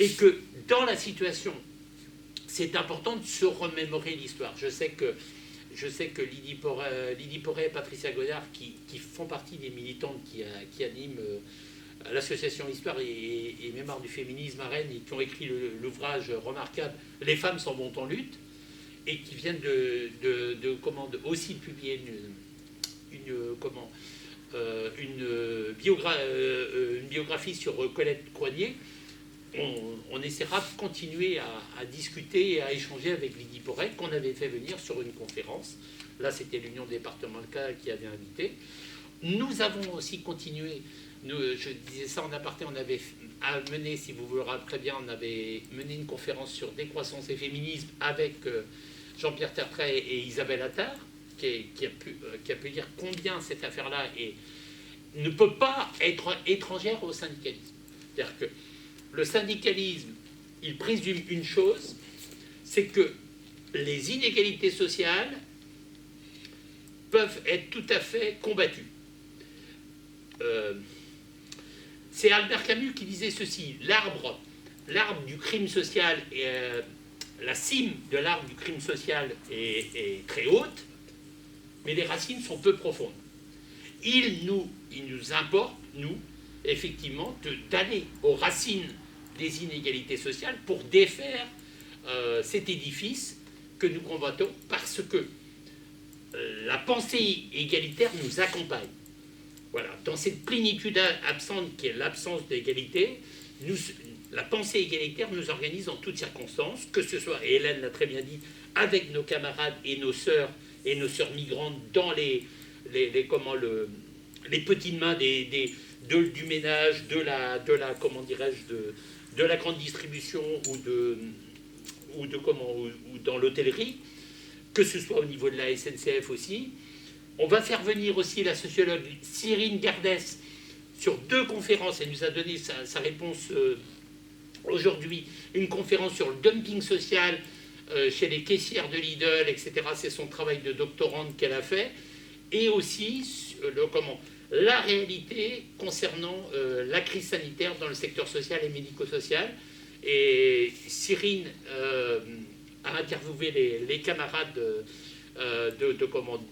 et que dans la situation, c'est important de se remémorer l'histoire. Je sais que Lydie Porret et Patricia Godard, qui font partie des militantes qui animent l'association Histoire et Mémoire du féminisme à Rennes, et qui ont écrit l'ouvrage remarquable « Les femmes s'en vont en lutte », et qui viennent aussi de publier une biographie sur Colette Croinier. On essaiera de continuer à discuter et à échanger avec Lydie Porret, qu'on avait fait venir sur une conférence. Là, c'était l'Union départementale qui avait invité. Nous avons aussi continué, je disais ça en aparté, on avait mené, si vous vous le rappelez bien, on avait mené une conférence sur décroissance et féminisme avec Jean-Pierre Tertrais et Isabelle Attard, qui a pu dire combien cette affaire-là ne peut pas être étrangère au syndicalisme. C'est-à-dire que le syndicalisme, il présume une chose, c'est que les inégalités sociales peuvent être tout à fait combattues. C'est Albert Camus qui disait ceci: l'arbre du crime social, la cime de l'arbre du crime social est très haute, mais les racines sont peu profondes. Il nous importe, nous, effectivement, d'aller aux racines des inégalités sociales pour défaire cet édifice que nous combattons, parce que la pensée égalitaire nous accompagne. Voilà, dans cette plénitude absente qui est l'absence d'égalité, la pensée égalitaire nous organise en toutes circonstances, que ce soit, et Hélène l'a très bien dit, avec nos camarades et nos sœurs migrantes dans les petites mains du ménage, de la comment dirais-je, de la grande distribution ou dans l'hôtellerie, que ce soit au niveau de la SNCF aussi. On va faire venir aussi la sociologue Cyrine Gardès sur 2 conférences. Elle nous a donné sa réponse aujourd'hui. Une conférence sur le dumping social chez les caissières de Lidl, etc. C'est son travail de doctorante qu'elle a fait. Et aussi la réalité concernant la crise sanitaire dans le secteur social et médico-social. Et Cyrine a interviewé les camarades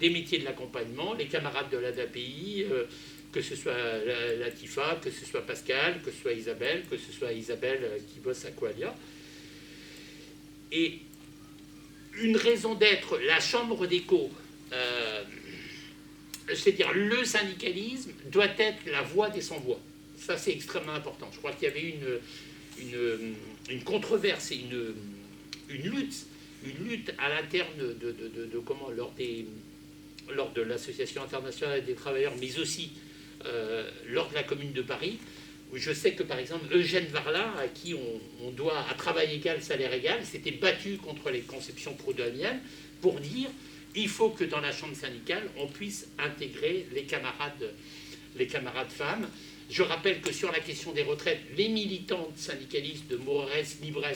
des métiers de l'accompagnement, les camarades de l'ADAPI, que ce soit Latifa, que ce soit Pascal, que ce soit Isabelle, qui bosse à Coalia. Et une raison d'être, la chambre d'écho, c'est-à-dire le syndicalisme doit être la voix des sans-voix. Ça, c'est extrêmement important. Je crois qu'il y avait une controverse et une lutte à l'interne lors de l'Association internationale des travailleurs, mais aussi lors de la Commune de Paris, où je sais que, par exemple, Eugène Varlin, à qui on doit à travail égal, salaire égal, s'était battu contre les conceptions proudhoniennes pour dire il faut que dans la chambre syndicale, on puisse intégrer les camarades femmes. Je rappelle que sur la question des retraites, les militantes syndicalistes de Mores Libres,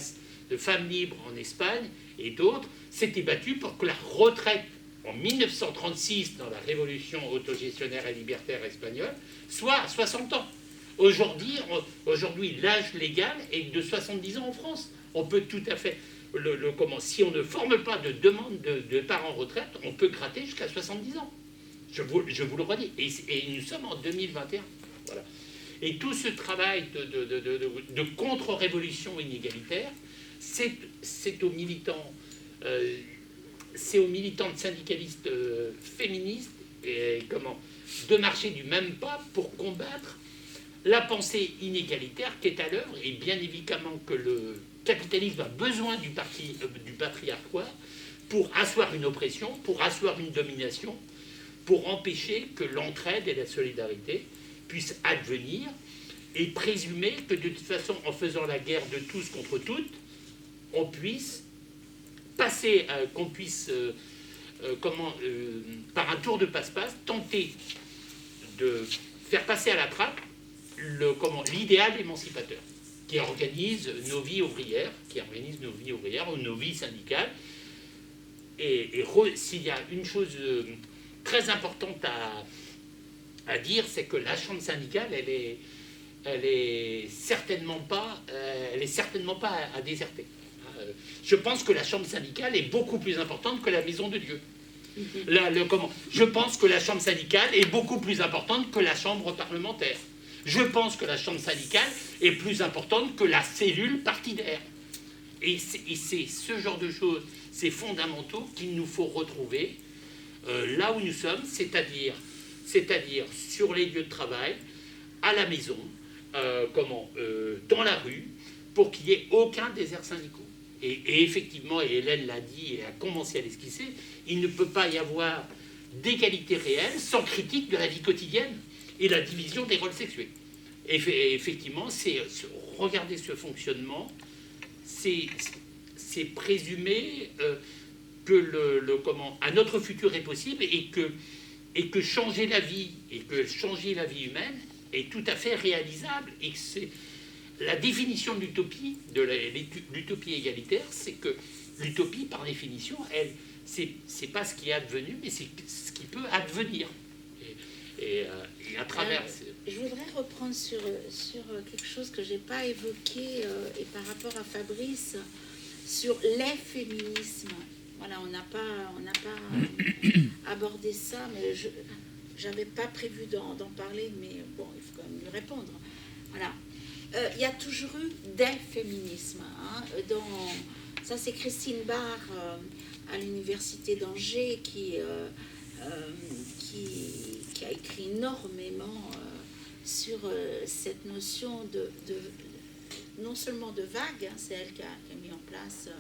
de Femmes Libres en Espagne et d'autres s'étaient battus pour que la retraite en 1936, dans la révolution autogestionnaire et libertaire espagnole, soit à 60 ans. Aujourd'hui, l'âge légal est de 70 ans en France. On peut tout à fait... si on ne forme pas de demande de départ en retraite, on peut gratter jusqu'à 70 ans. Je vous le redis. Et nous sommes en 2021. Voilà. Et tout ce travail de contre-révolution inégalitaire, c'est aux militants syndicalistes féministes de marcher du même pas pour combattre la pensée inégalitaire qui est à l'œuvre. Et bien évidemment que le capitalisme a besoin du patriarcat pour asseoir une oppression, pour asseoir une domination, pour empêcher que l'entraide et la solidarité puissent advenir, et présumer que de toute façon, en faisant la guerre de tous contre toutes, on puisse passer, par un tour de passe-passe, tenter de faire passer à la trappe l'idéal émancipateur qui organise nos vies ouvrières, ou nos vies syndicales. Et s'il y a une chose très importante à dire, c'est que la chambre syndicale, elle est certainement pas à déserter. Je pense que la chambre syndicale est beaucoup plus importante que la maison de Dieu. Je pense que la chambre syndicale est beaucoup plus importante que la chambre parlementaire. Je pense que la chambre syndicale est plus importante que la cellule partidaire. Et c'est ce genre de choses, ces fondamentaux qu'il nous faut retrouver là où nous sommes, c'est-à-dire sur les lieux de travail, à la maison, dans la rue, pour qu'il n'y ait aucun désert syndicaux. Et effectivement, et Hélène l'a dit et a commencé à l'esquisser, il ne peut pas y avoir d'égalité réelle sans critique de la vie quotidienne et la division des rôles sexués. Et effectivement, regarder ce fonctionnement, c'est présumer que un autre futur est possible et que changer la vie humaine est tout à fait réalisable et que c'est la définition de l'utopie, l'utopie égalitaire, c'est que l'utopie, par définition, c'est pas ce qui est advenu, mais c'est ce qui peut advenir. Et à travers... Je voudrais reprendre sur quelque chose que j'ai pas évoqué, et par rapport à Fabrice, sur les féminismes. Voilà, on n'a pas abordé ça, mais j'avais pas prévu d'en parler, mais bon, il faut quand même lui répondre. Voilà. Il y a toujours eu des féminismes. Hein, ça, c'est Christine Barr à l'université d'Angers qui a écrit énormément sur cette notion non seulement de vague, hein, c'est elle qui a mis en place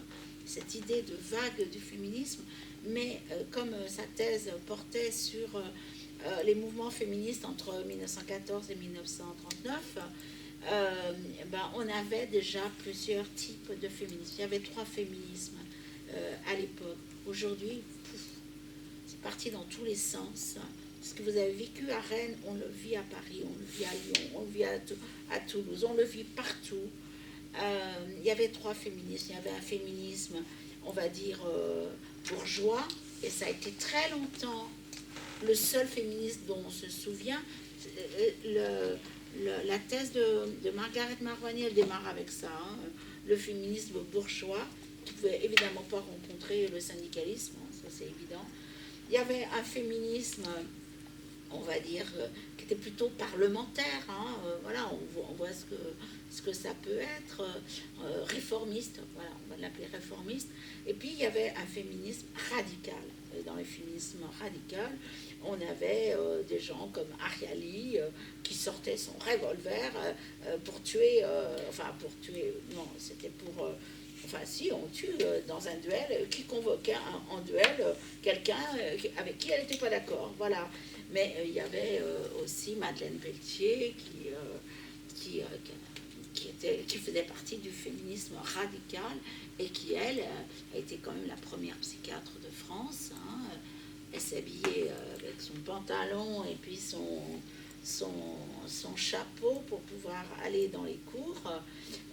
cette idée de vague du féminisme, mais comme sa thèse portait sur les mouvements féministes entre 1914 et 1939, on avait déjà plusieurs types de féminisme. Il y avait 3 féminismes à l'époque. Aujourd'hui, c'est parti dans tous les sens. Ce que vous avez vécu à Rennes, on le vit à Paris, on le vit à Lyon, on le vit à Toulouse, on le vit partout. Il y avait 3 féminismes. Il y avait un féminisme, on va dire, bourgeois, et ça a été très longtemps le seul féminisme dont on se souvient. La thèse de Margaret Mahwani, elle démarre avec ça, hein, le féminisme bourgeois, qui ne pouvait évidemment pas rencontrer le syndicalisme, hein, ça c'est évident. Il y avait un féminisme, on va dire, qui était plutôt parlementaire, hein, voilà, on voit ce que ça peut être, réformiste, voilà, on va l'appeler réformiste. Et puis il y avait un féminisme radical. Et dans le féminisme radical, on avait des gens comme Ariali qui sortait son revolver pour tuer, non, c'était pour... si, on tue dans un duel, qui convoquait en duel quelqu'un avec qui elle n'était pas d'accord, voilà. Mais il y avait aussi Madeleine Pelletier qui faisait partie du féminisme radical et qui, elle, a été quand même la première psychiatre de France, hein. Elle s'habillait avec son pantalon et puis son chapeau pour pouvoir aller dans les cours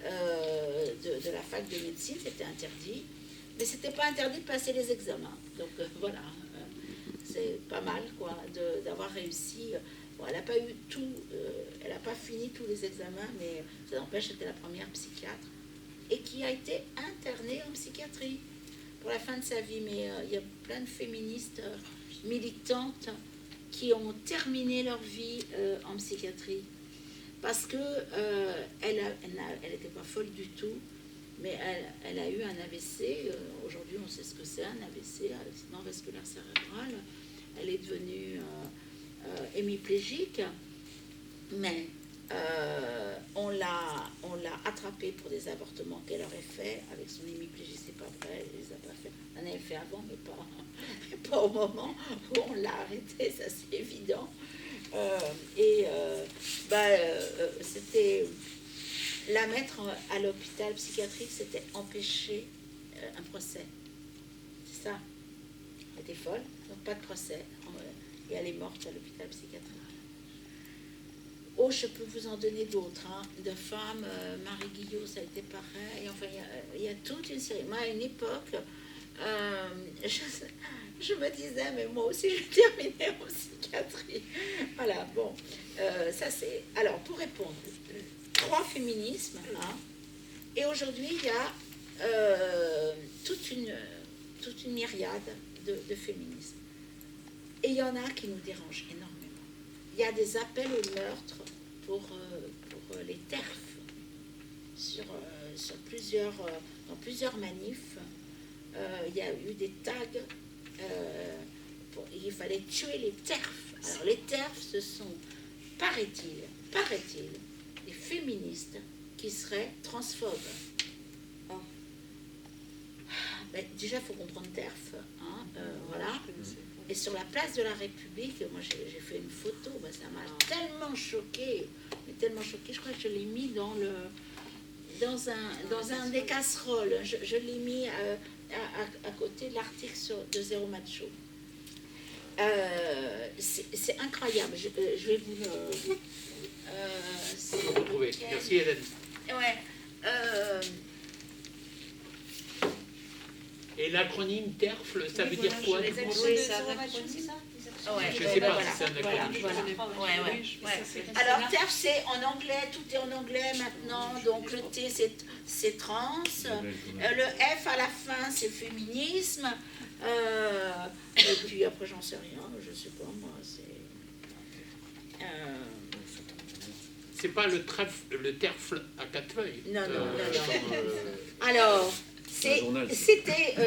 de la fac de médecine. C'était interdit, mais c'était pas interdit de passer les examens. Donc voilà, c'est pas mal quoi d'avoir réussi. Bon, elle n'a pas eu tout, elle n'a pas fini tous les examens, mais ça n'empêche, c'était la première psychiatre et qui a été internée en psychiatrie pour la fin de sa vie. Mais il y a plein de féministes militantes qui ont terminé leur vie en psychiatrie parce que elle n'était pas folle du tout, mais elle a eu un AVC. Aujourd'hui, on sait ce que c'est un AVC, accident vasculaire cérébral. Elle est devenue hémiplégique, mais on l'a attrapée pour des avortements qu'elle aurait fait avec son hémiplégie. C'est pas vrai, elle les a pas fait. On avait fait avant, mais pas au moment où on l'a arrêtée, ça c'est évident. C'était la mettre à l'hôpital psychiatrique, c'était empêcher un procès. C'est ça. Elle était folle, donc pas de procès. Et elle est morte à l'hôpital psychiatrique. Oh, je peux vous en donner d'autres, hein, de femmes. Marie Guillot, ça a été pareil. Enfin, il y a toute une série. Moi, à une époque, je me disais, mais moi aussi, je terminais en psychiatrie. Voilà, bon, ça c'est... Alors, pour répondre, 3 féminismes, hein, et aujourd'hui il y a toute une myriade de féminismes. Et il y en a qui nous dérangent énormément. Il y a des appels au meurtre pour les TERF dans plusieurs manifs. Il y a eu des tags. Il fallait tuer les TERF. Alors les TERF, ce sont, paraît-il, des féministes qui seraient transphobes. Ben, déjà, il faut comprendre TERF. Hein, voilà. Et sur la place de la République, moi j'ai fait une photo, ben, ça m'a tellement choquée, je crois que je l'ai mis dans un des casseroles. Je l'ai mis à côté de l'article de Zéro Macho. C'est incroyable. Je vais vous le... retrouver. Merci Hélène. Ouais. Et l'acronyme TERF, ça veut dire quoi? Les actions de Zéro Macho, c'est ça? Ouais, je ne sais pas si c'est un acronyme. Alors TERF, c'est en anglais, tout est en anglais maintenant, donc le T c'est trans, le F à la fin c'est féminisme, et puis après j'en sais rien, je sais pas moi, c'est pas le TERF à 4 feuilles. Non. Alors, c'était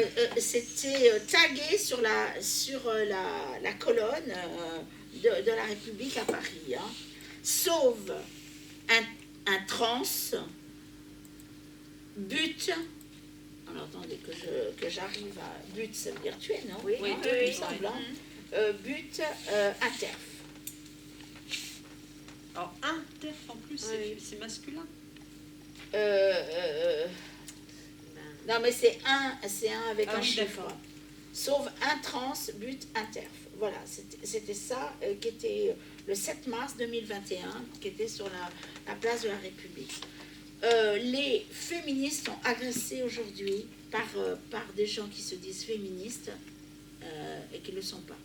tagué sur la colonne de la République à Paris. Hein. Sauve un trans, but. Alors attendez que j'arrive à. But, ça veut dire tuer, non? Oui, il me semble. But, un TERF. Alors, un TERF en plus, c'est masculin. Non, mais c'est un avec un chiffre. D'accord. Sauve un trans, but, un TERF. Voilà, c'était ça qui était le 7 mars 2021, qui était sur la place de la République. Les féministes sont agressés aujourd'hui par des gens qui se disent féministes et qui ne le sont pas.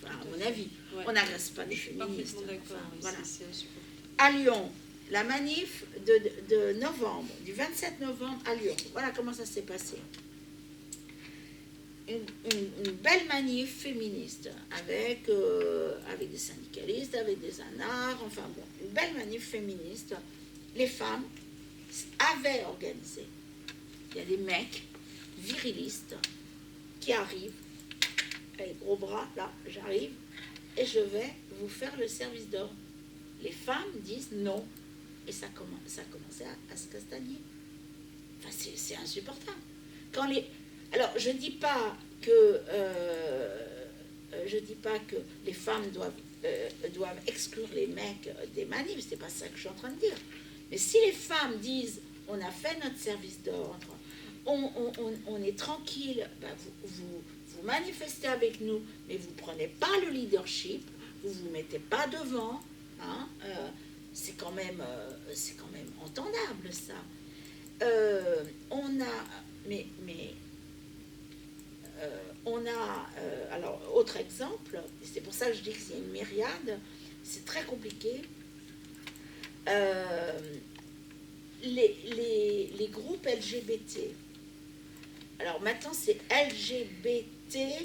Enfin, à mon avis, on n'agresse pas les féministes. D'accord, voilà. c'est insupportable. À Lyon, la manif de novembre, du 27 novembre à Lyon. Voilà comment ça s'est passé. Une belle manif féministe avec des syndicalistes, avec des anards, enfin bon, une belle manif féministe. Les femmes avaient organisé. Il y a des mecs virilistes qui arrivent, avec gros bras, là, j'arrive, et je vais vous faire le service d'ordre. Les femmes disent non. Et ça a commencé à se castagner. Enfin, c'est insupportable. Alors, je ne dis pas que les femmes doivent exclure les mecs des manifs, c'est pas ça que je suis en train de dire. Mais si les femmes disent on a fait notre service d'ordre, on est tranquille, ben vous manifestez avec nous, mais vous ne prenez pas le leadership, vous ne vous mettez pas devant, hein, c'est quand même entendable ça. Alors autre exemple, et c'est pour ça que je dis que c'est une myriade, c'est très compliqué. Les groupes LGBT. Alors maintenant c'est LGBTQI+.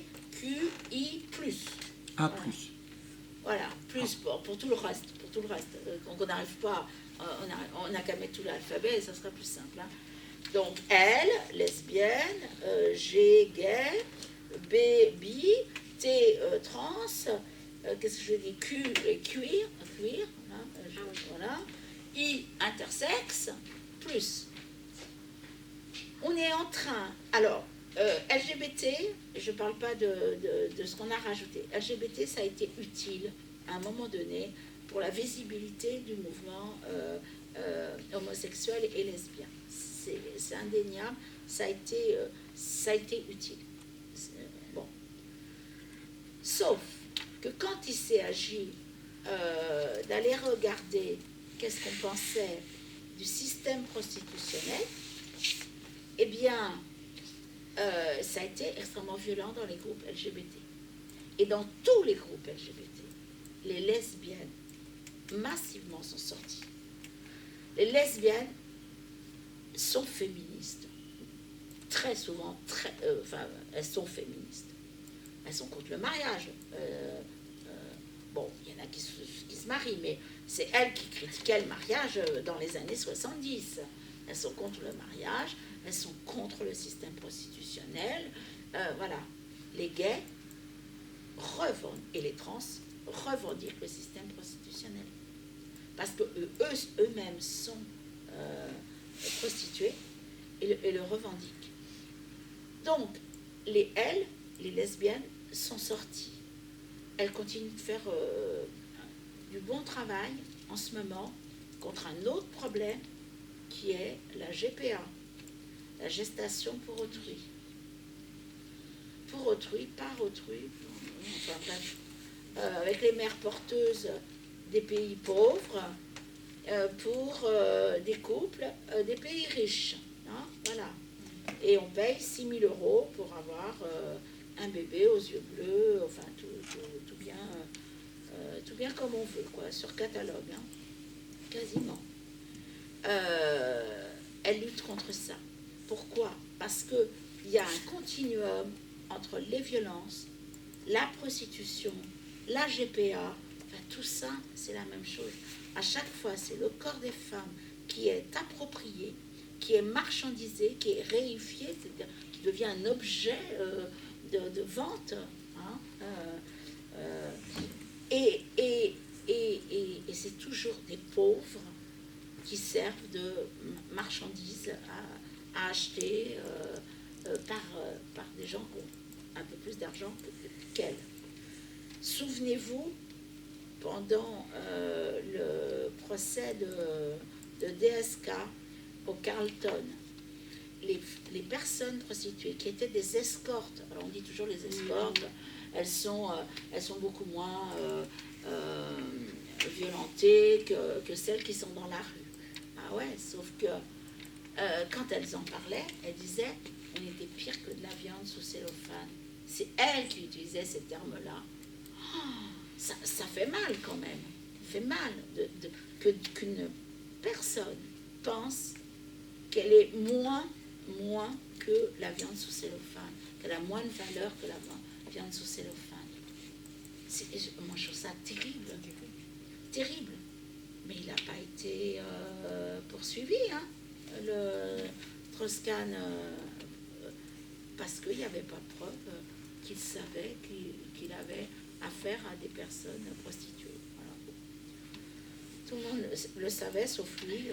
A+. Voilà, plus pour tout le reste. Donc on n'arrive pas, on n'a qu'à mettre tout l'alphabet et ça sera plus simple. Hein. Donc L, lesbienne, G, gay, B, bi, T, trans, qu'est-ce que je dis, Q, queer, hein, voilà, I, intersexe, plus. On est en train, alors, LGBT, je ne parle pas de ce qu'on a rajouté. LGBT, ça a été utile à un moment donné pour la visibilité du mouvement homosexuel et lesbien. C'est indéniable, ça a été utile. Bon. Sauf que quand il s'est agi d'aller regarder qu'est-ce qu'on pensait du système prostitutionnel, eh bien, ça a été extrêmement violent dans les groupes LGBT. Et dans tous les groupes LGBT, les lesbiennes massivement sont sorties. Les lesbiennes sont féministes. Très souvent, elles sont féministes. Elles sont contre le mariage. Bon, il y en a qui se marient, mais c'est elles qui critiquaient le mariage dans les années 70. Elles sont contre le mariage, elles sont contre le système prostitutionnel. Voilà. Les gays et les trans revendiquent le système prostitutionnel. Parce que eux-mêmes sont prostituées et le revendiquent. Donc, les lesbiennes, sont sorties. Elles continuent de faire du bon travail en ce moment contre un autre problème qui est la GPA, la gestation pour autrui. Pour autrui, par autrui, enfin bref, avec les mères porteuses des pays pauvres, pour des couples des pays riches. Hein, voilà. Et on paye 6 000 € pour avoir un bébé aux yeux bleus, enfin tout bien comme on veut, quoi, sur catalogue, hein, quasiment. Elle lutte contre ça. Pourquoi? Parce qu'il y a un continuum entre les violences, la prostitution, la GPA, enfin, tout ça, c'est la même chose. À chaque fois, c'est le corps des femmes qui est approprié, qui est marchandisé, qui est réifié, c'est-à-dire qui devient un objet de vente. Hein, et c'est toujours des pauvres qui servent de marchandises à acheter par des gens qui ont un peu plus d'argent qu'elles. Souvenez-vous, pendant le procès de DSK au Carlton, les personnes prostituées qui étaient des escortes, alors on dit toujours les escortes, elles sont beaucoup moins violentées que celles qui sont dans la rue. Ah ouais, sauf que quand elles en parlaient, elles disaient on était pire que de la viande sous cellophane. C'est elles qui utilisaient ces termes-là. Oh, ça fait mal quand même. Ça fait mal qu'une personne pense qu'elle est moins que la viande sous cellophane, qu'elle a moins de valeur que la viande sous cellophane. Moi, je trouve ça terrible. Terrible. Mais il n'a pas été poursuivi, hein, le Strauss-Kahn, parce qu'il n'y avait pas de preuve qu'il savait qu'il avait affaire à des personnes prostituées. Voilà. Tout le monde le savait, sauf lui,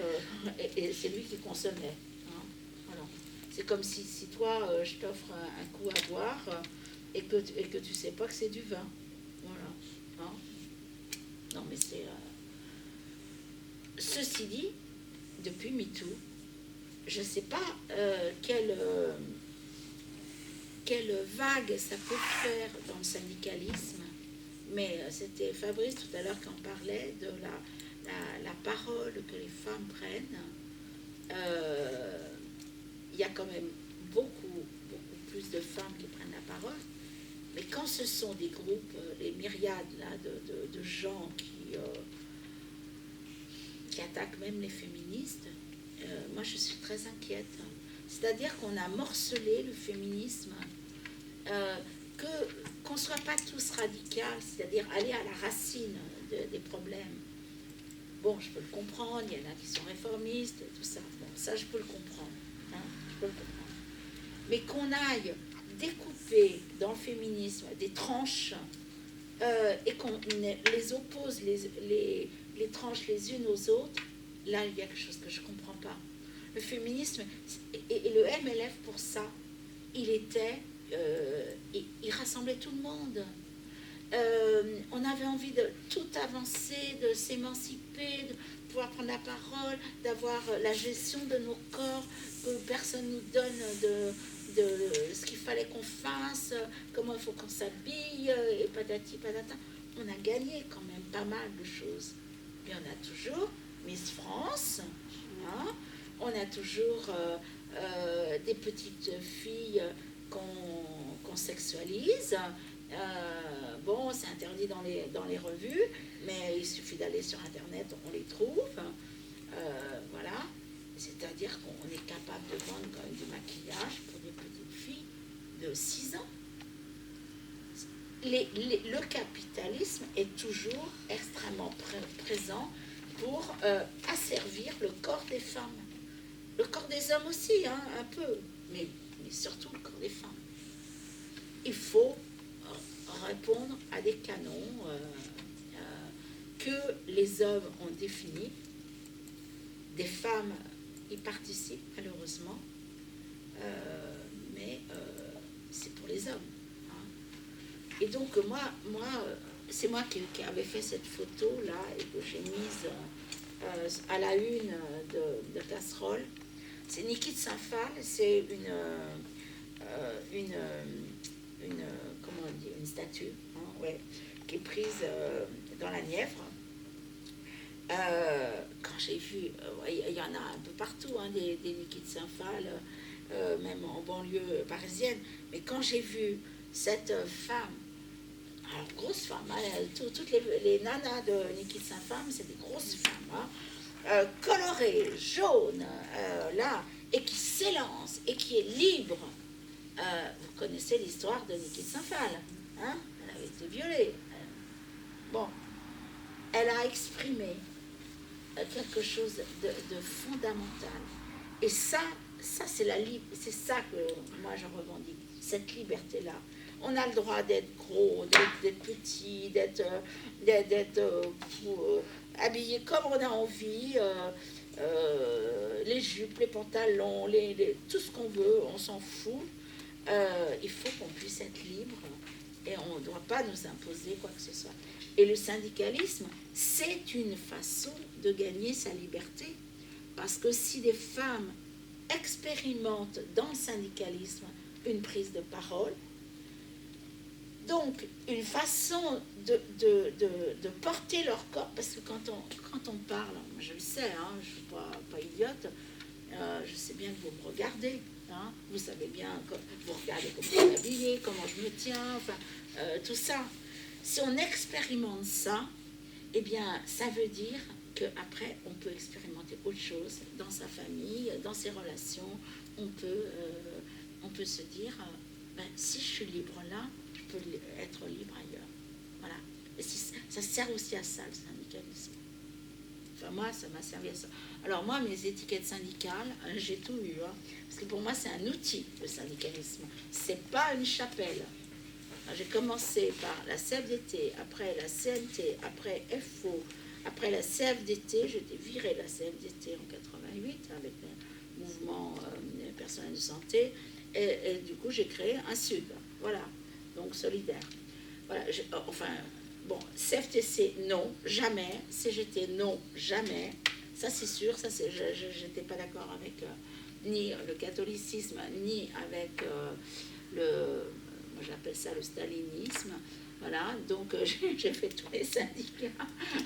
et c'est lui qui consommait. Hein. Voilà. C'est comme si toi, je t'offre un coup à boire et que tu ne sais pas que c'est du vin. Voilà. Hein. Non, mais c'est... Ceci dit, depuis MeToo, je ne sais pas quelle vague ça peut faire dans le syndicalisme, mais c'était Fabrice tout à l'heure qui en parlait de la parole que les femmes prennent. Il y a quand même beaucoup plus de femmes qui prennent la parole, mais quand ce sont des groupes, les myriades là, de gens qui attaquent même les féministes, moi je suis très inquiète. C'est-à-dire qu'on a morcelé le féminisme, qu'on ne soit pas tous radicaux, c'est-à-dire aller à la racine des problèmes. Bon, je peux le comprendre, il y en a qui sont réformistes, tout ça. Bon, ça, je peux le comprendre. Hein, je peux le comprendre. Mais qu'on aille découper dans le féminisme des tranches et qu'on les oppose, les tranches les unes aux autres, là, il y a quelque chose que je ne comprends pas. Le féminisme, et le MLF pour ça, il rassemblait tout le monde. On avait envie de tout avancer, de s'émanciper, de pouvoir prendre la parole, d'avoir la gestion de nos corps, que personne nous donne de ce qu'il fallait qu'on fasse, comment il faut qu'on s'habille, et patati patata. On a gagné quand même pas mal de choses. Mais on a toujours Miss France, hein, on a toujours des petites filles qu'on sexualise. Bon, c'est interdit dans les revues, mais il suffit d'aller sur Internet, on les trouve. Voilà. C'est-à-dire qu'on est capable de vendre quand même du maquillage pour des petites filles de 6 ans. Le capitalisme est toujours extrêmement présent pour asservir le corps des femmes. Le corps des hommes aussi, hein, un peu, mais surtout le corps des femmes. Il faut répondre à des canons que les hommes ont définis. Des femmes y participent, malheureusement, mais c'est pour les hommes. Et donc, c'est moi qui avais fait cette photo-là et que j'ai mise à la une de Casserole. C'est Niki de Saint-Phal, c'est comment on dit, une statue, hein, ouais, qui est prise dans la Nièvre. Quand j'ai vu, il y en a un peu partout, hein, des Niki de Saint-Phal, même en banlieue parisienne, mais quand j'ai vu cette femme, alors grosse femme, hein, toutes les nanas de Niki de Saint-Phal, c'est des grosses femmes, hein, colorées, jaunes, là, et qui s'élance, et qui est libre. Vous connaissez l'histoire de Niki de Saint-Phal, hein, elle avait été violée. Bon, elle a exprimé quelque chose de fondamental. Et ça c'est c'est ça que moi je revendique, cette liberté-là. On a le droit d'être gros, d'être petit, d'être habillé comme on a envie, les jupes, les pantalons, tout ce qu'on veut, on s'en fout. Il faut qu'on puisse être libre et on ne doit pas nous imposer quoi que ce soit. Et le syndicalisme, c'est une façon de gagner sa liberté. Parce que si des femmes expérimentent dans le syndicalisme une prise de parole, donc une façon de porter leur corps, parce que quand on parle, moi je le sais, hein, je ne suis pas idiote, je sais bien que vous me regardez, hein, vous savez bien, vous regardez comment je suis habillée, comment je me tiens, enfin, tout ça. Si on expérimente ça, eh bien, ça veut dire qu'après, on peut expérimenter autre chose dans sa famille, dans ses relations. On peut se dire, ben, si je suis libre là, je peux être libre ailleurs. Voilà. Et ça sert aussi à ça, le syndicalisme. Enfin, moi, ça m'a servi à ça. Alors moi, mes étiquettes syndicales, j'ai tout eu. Hein, parce que pour moi, c'est un outil, le syndicalisme. C'est pas une chapelle. J'ai commencé par la CFDT, après la CNT, après FO, après la CFDT, j'étais virée de la CFDT en 88 avec le mouvement personnel de santé, et du coup j'ai créé un Sud, voilà, donc solidaire. Voilà, enfin, bon, CFTC, non, jamais, CGT, non, jamais, ça c'est sûr, ça c'est, j'étais pas d'accord avec ni le catholicisme, ni avec moi j'appelle ça le stalinisme, voilà, donc j'ai fait tous les syndicats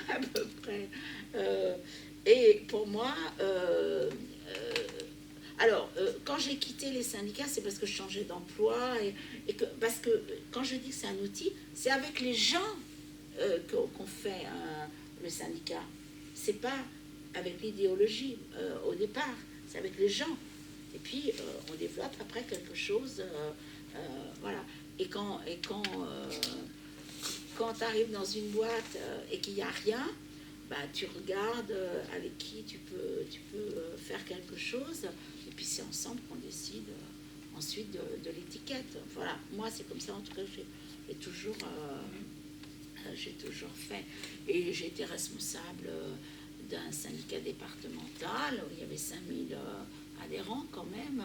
à peu près. Et pour moi, quand j'ai quitté les syndicats, c'est parce que je changeais d'emploi, parce que quand je dis que c'est un outil, c'est avec les gens qu'on fait le syndicat. C'est pas avec l'idéologie au départ, c'est avec les gens. Et puis on développe après quelque chose, voilà. Et quand tu arrives dans une boîte et qu'il n'y a rien, bah, tu regardes avec qui tu peux faire quelque chose. Et puis c'est ensemble qu'on décide ensuite de l'étiquette. Voilà, moi c'est comme ça en tout cas j'ai toujours fait. Et j'ai été responsable d'un syndicat départemental où il y avait 5000 adhérents quand même.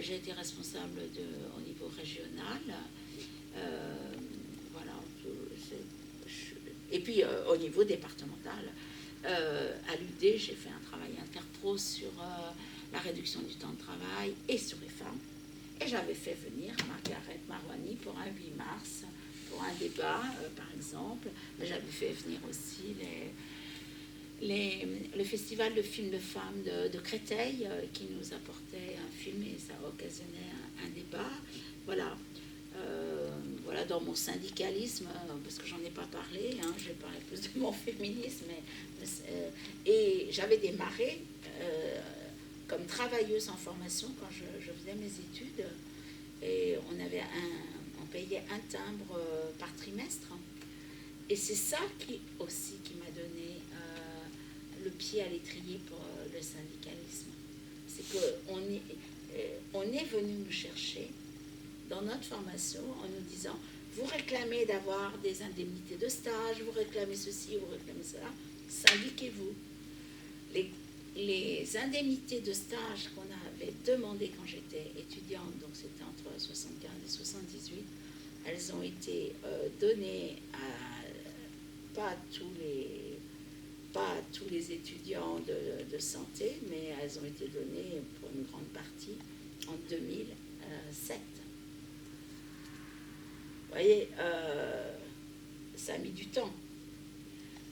J'ai été responsable au niveau régional. Voilà. Et puis au niveau départemental, à l'UD, j'ai fait un travail interpro sur la réduction du temps de travail et sur les femmes. Et j'avais fait venir Margaret Marouani pour un 8 mars, pour un débat, par exemple. J'avais fait venir aussi le festival de films de femmes de Créteil qui nous apportait un film et ça occasionnait un débat. Voilà. Voilà, dans mon syndicalisme, parce que j'en ai pas parlé, hein, j'ai parlé plus de mon féminisme, et j'avais démarré comme travailleuse en formation quand je faisais mes études, et on payait un timbre par trimestre, et c'est ça qui m'a donné le pied à l'étrier pour le syndicalisme. C'est qu'on est venu nous chercher dans notre formation en nous disant, vous réclamez d'avoir des indemnités de stage, vous réclamez ceci, vous réclamez cela, syndiquez-vous. Les indemnités de stage qu'on avait demandées quand j'étais étudiante, donc c'était entre 75 et 78, elles ont été données pas à tous les étudiants de santé, mais elles ont été données pour une grande partie en 2007. Vous voyez, ça a mis du temps.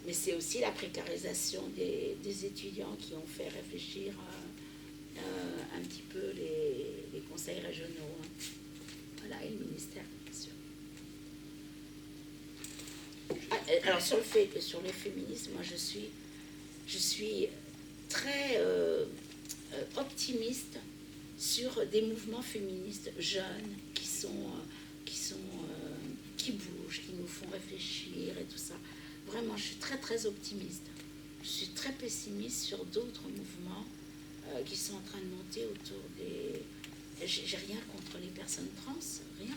Mais c'est aussi la précarisation des étudiants qui ont fait réfléchir un petit peu les conseils régionaux. Hein. Voilà, et le ministère, bien sûr. Alors sur les féminismes, moi je suis très optimiste sur des mouvements féministes jeunes qui bougent, qui nous font réfléchir et tout ça. Vraiment, je suis très très optimiste. Je suis très pessimiste sur d'autres mouvements qui sont en train de monter autour des... J'ai rien contre les personnes trans, rien.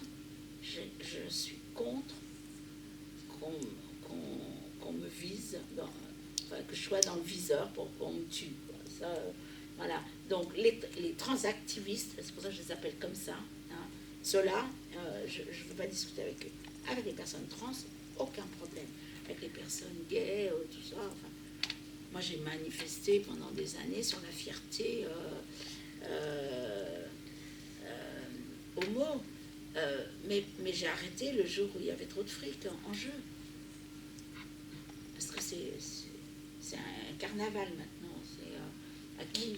Je suis contre qu'on me vise, que je sois dans le viseur pour qu'on me tue. Ça, voilà. Donc les transactivistes, c'est pour ça que je les appelle comme ça, hein, ceux-là, je ne veux pas discuter avec eux. Avec les personnes trans, aucun problème. Avec les personnes gays, tout ça. Enfin, moi, j'ai manifesté pendant des années sur la fierté homo. Mais j'ai arrêté le jour où il y avait trop de fric en jeu. Parce que c'est un carnaval maintenant. C'est à qui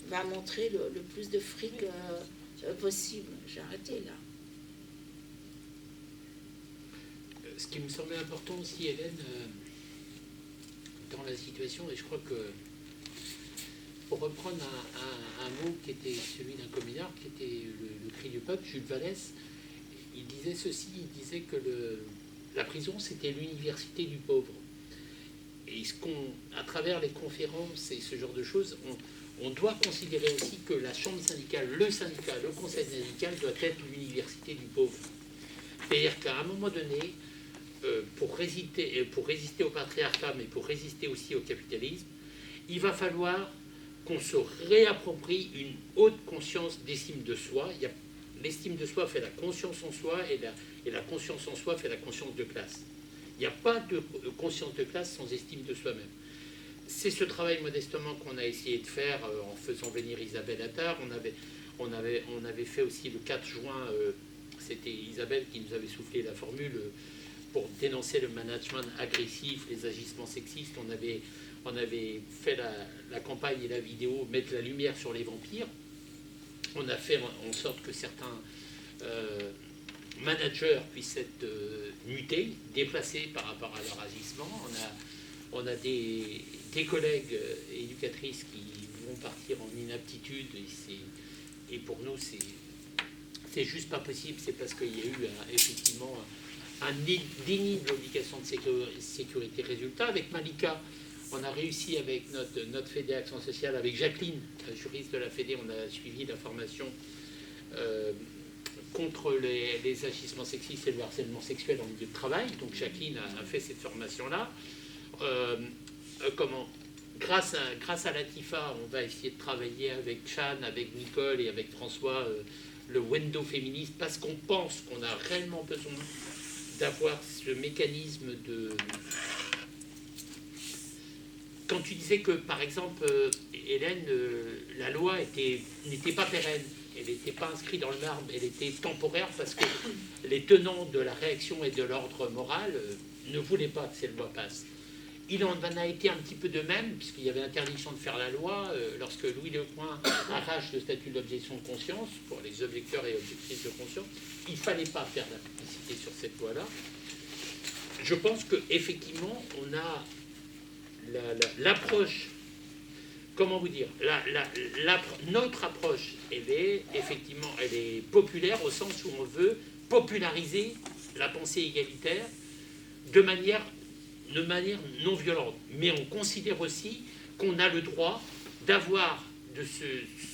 va montrer le plus de fric possible. J'ai arrêté là. Ce qui me semblait important aussi, Hélène, dans la situation, et je crois que, pour reprendre un mot qui était celui d'un communard, qui était le cri du peuple, Jules Vallès, il disait ceci, il disait que la prison, c'était l'université du pauvre. Et à travers les conférences et ce genre de choses, on doit considérer aussi que la chambre syndicale, le syndicat, le conseil syndical doit être l'université du pauvre. C'est-à-dire qu'à un moment donné, pour résister au patriarcat, mais pour résister aussi au capitalisme, il va falloir qu'on se réapproprie une haute conscience d'estime de soi. L'estime de soi fait la conscience en soi, et la conscience en soi fait la conscience de classe. Il n'y a pas de conscience de classe sans estime de soi-même. C'est ce travail modestement qu'on a essayé de faire en faisant venir Isabelle Attard. On avait fait aussi le 4 juin, c'était Isabelle qui nous avait soufflé la formule pour dénoncer le management agressif, les agissements sexistes. On avait fait la campagne et la vidéo, mettre la lumière sur les vampires. On a fait en sorte que certains managers puissent être mutés, déplacés par rapport à leur agissement. On a des collègues éducatrices qui vont partir en inaptitude, et pour nous, c'est juste pas possible. C'est parce qu'il y a eu effectivement un déni de l'obligation de sécurité. Résultat, avec Malika, on a réussi avec notre Fédé Action Sociale, avec Jacqueline, juriste de la Fédé, on a suivi la formation contre les agissements sexistes et le harcèlement sexuel en milieu de travail. Donc Jacqueline a fait cette formation-là. Grâce à Latifa, on va essayer de travailler avec Chan, avec Nicole et avec François, le Wendo féministe, parce qu'on pense qu'on a réellement besoin d'avoir ce mécanisme de... Quand tu disais que, par exemple, Hélène, la loi n'était pas pérenne, elle n'était pas inscrite dans le marbre, elle était temporaire parce que les tenants de la réaction et de l'ordre moral ne voulaient pas que cette loi passe. Il en a été un petit peu de même, puisqu'il y avait interdiction de faire la loi lorsque Louis Lecoing arrache le statut d'objection de conscience pour les objecteurs et objectrices de conscience. Il ne fallait pas faire la publicité sur cette loi-là. Je pense qu'effectivement, on a l'approche, comment vous dire, notre approche, elle est populaire au sens où on veut populariser la pensée égalitaire de manière non violente. Mais on considère aussi qu'on a le droit de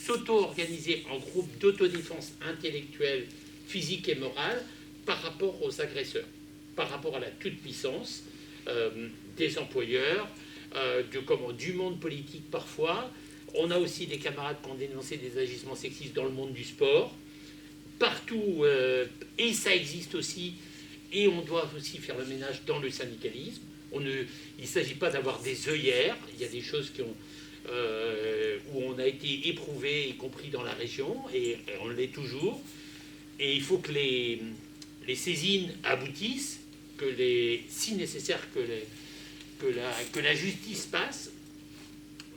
s'auto-organiser en groupe d'autodéfense intellectuelle, physique et morale par rapport aux agresseurs, par rapport à la toute-puissance des employeurs, du monde politique parfois. On a aussi des camarades qui ont dénoncé des agissements sexistes dans le monde du sport, partout, et ça existe aussi, et on doit aussi faire le ménage dans le syndicalisme. Il ne s'agit pas d'avoir des œillères, il y a des choses où on a été éprouvé, y compris dans la région, et on l'est toujours. Et il faut que les saisines aboutissent, si nécessaire, que la justice passe,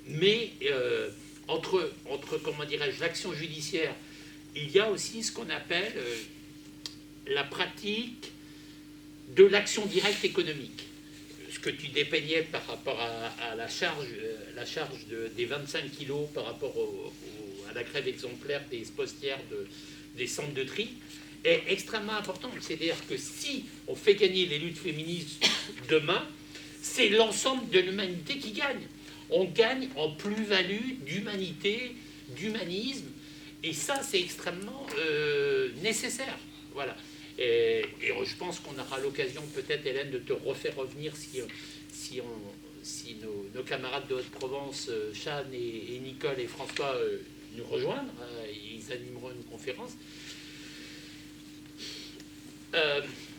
mais entre comment dirais-je, l'action judiciaire, il y a aussi ce qu'on appelle la pratique de l'action directe économique. Ce que tu dépeignais par rapport à la charge des 25 kilos par rapport à la grève exemplaire des postières des centres de tri, est extrêmement important. C'est-à-dire que si on fait gagner les luttes féministes demain, c'est l'ensemble de l'humanité qui gagne. On gagne en plus-value d'humanité, d'humanisme, et ça, c'est extrêmement nécessaire. Voilà. Et je pense qu'on aura l'occasion, peut-être, Hélène, de te refaire revenir si nos camarades de Haute-Provence, Chane et Nicole et François, nous rejoindre. Ils animeront une conférence.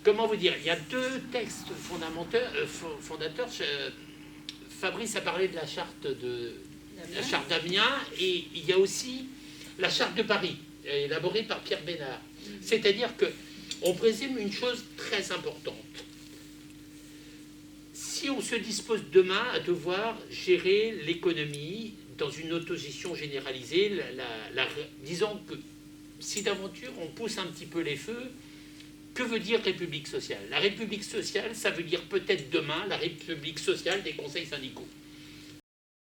Comment vous dire, il y a deux textes fondateurs. Fabrice a parlé de la charte d'Amiens, et il y a aussi la charte de Paris, élaborée par Pierre Bénard. C'est-à-dire qu'on présume une chose très importante. Si on se dispose demain à devoir gérer l'économie dans une opposition généralisée, disons que si d'aventure on pousse un petit peu les feux, que veut dire République sociale? La République sociale, ça veut dire peut-être demain la République sociale des conseils syndicaux.